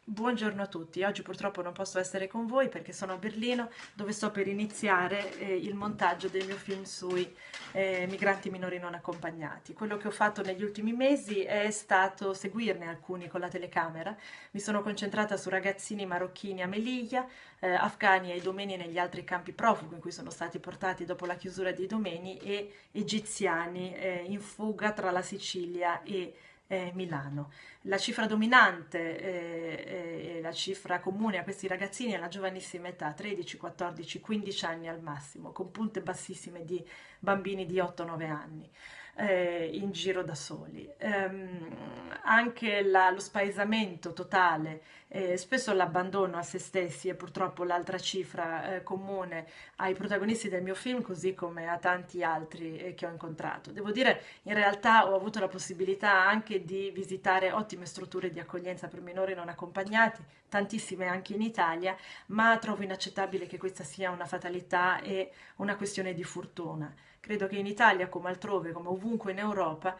Buongiorno a tutti, oggi purtroppo non posso essere con voi perché sono a Berlino dove sto per iniziare il montaggio del mio film sui migranti minori non accompagnati. Quello che ho fatto negli ultimi mesi è stato seguirne alcuni con la telecamera. Mi sono concentrata su ragazzini marocchini a Melilla, afghani ai domeni negli altri campi profughi in cui sono stati portati dopo la chiusura dei domeni e egiziani in fuga tra la Sicilia e Milano. La cifra dominante e la cifra comune a questi ragazzini è la giovanissima età, 13, 14, 15 anni al massimo, con punte bassissime di bambini di 8-9 anni. In giro da soli. Anche lo spaesamento totale, spesso l'abbandono a se stessi è purtroppo l'altra cifra comune ai protagonisti del mio film, così come a tanti altri che ho incontrato. Devo dire, in realtà ho avuto la possibilità anche di visitare ottime strutture di accoglienza per minori non accompagnati, tantissime anche in Italia, ma trovo inaccettabile che questa sia una fatalità e una questione di fortuna. Credo che in Italia, come altrove, come ovunque in Europa,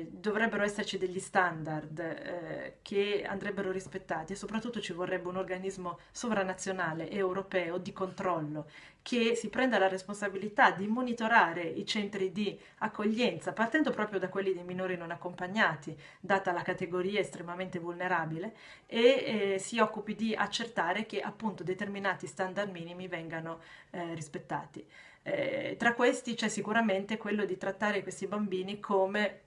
dovrebbero esserci degli standard che andrebbero rispettati e soprattutto ci vorrebbe un organismo sovranazionale europeo di controllo che si prenda la responsabilità di monitorare i centri di accoglienza, partendo proprio da quelli dei minori non accompagnati, data la categoria estremamente vulnerabile, e si occupi di accertare che appunto determinati standard minimi vengano rispettati. Tra questi c'è sicuramente quello di trattare questi bambini come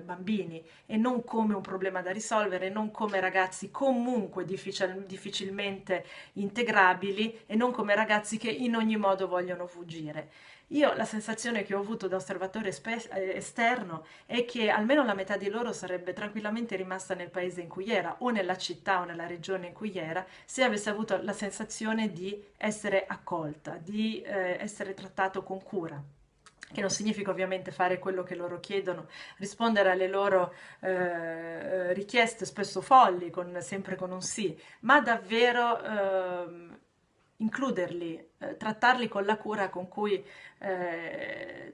bambini e non come un problema da risolvere, non come ragazzi comunque difficilmente integrabili e non come ragazzi che in ogni modo vogliono fuggire. Io la sensazione che ho avuto da osservatore esterno è che almeno la metà di loro sarebbe tranquillamente rimasta nel paese in cui era, o nella città o nella regione in cui era, se avesse avuto la sensazione di essere accolta, di essere trattato con cura. Che non significa ovviamente fare quello che loro chiedono, rispondere alle loro richieste spesso folli, sempre con un sì, ma davvero includerli, trattarli con la cura con cui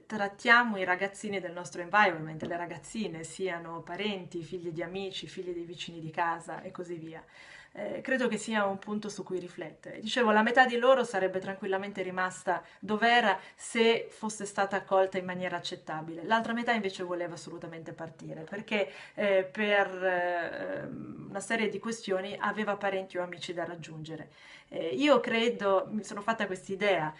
trattiamo i ragazzini del nostro environment, le ragazzine, siano parenti, figli di amici, figli dei vicini di casa e così via. Credo che sia un punto su cui riflettere. Dicevo, la metà di loro sarebbe tranquillamente rimasta dove era se fosse stata accolta in maniera accettabile. L'altra metà invece voleva assolutamente partire perché per una serie di questioni aveva parenti o amici da raggiungere. Io credo, mi sono fatta quest'idea,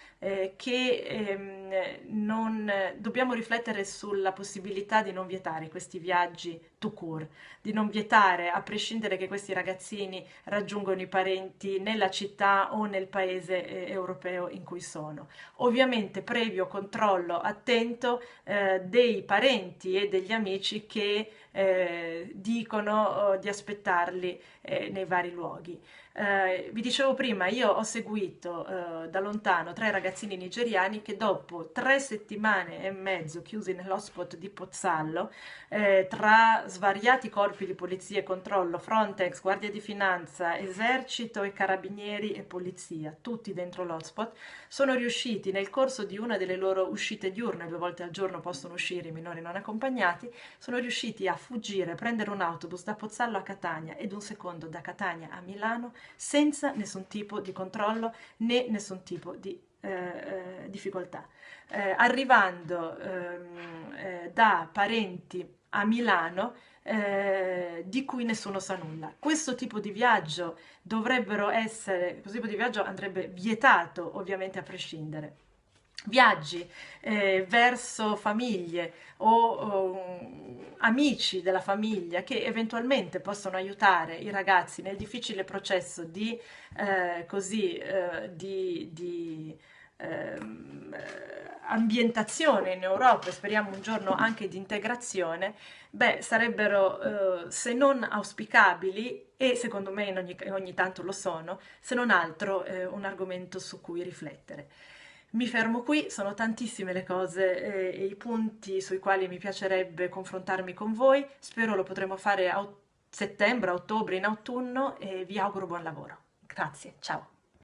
che non, dobbiamo riflettere sulla possibilità di non vietare questi viaggi tout court, di non vietare, a prescindere che questi ragazzini raggiungono i parenti nella città o nel paese europeo in cui sono. Ovviamente previo controllo attento dei parenti e degli amici che dicono di aspettarli nei vari luoghi. Vi dicevo prima, io ho seguito da lontano 3 ragazzini nigeriani che dopo 3 settimane e mezzo chiusi nell'hotspot di Pozzallo, tra svariati corpi di polizia e controllo, Frontex, Guardia di Finanza, Esercito e Carabinieri e Polizia, tutti dentro l'hotspot, sono riusciti nel corso di una delle loro uscite diurne, 2 volte al giorno possono uscire i minori non accompagnati, sono riusciti a fuggire, prendere un autobus da Pozzallo a Catania ed un secondo da Catania a Milano senza nessun tipo di controllo né nessun tipo di difficoltà. Arrivando da parenti a Milano di cui nessuno sa nulla. Questo tipo di viaggio questo tipo di viaggio andrebbe vietato ovviamente a prescindere. Viaggi verso famiglie o amici della famiglia che eventualmente possono aiutare i ragazzi nel difficile processo di, ambientazione in Europa e speriamo un giorno anche di integrazione, beh, sarebbero se non auspicabili e secondo me ogni tanto lo sono, se non altro un argomento su cui riflettere. Mi fermo qui, sono tantissime le cose e i punti sui quali mi piacerebbe confrontarmi con voi. Spero lo potremo fare a settembre, a ottobre, in autunno e vi auguro buon lavoro. Grazie, ciao.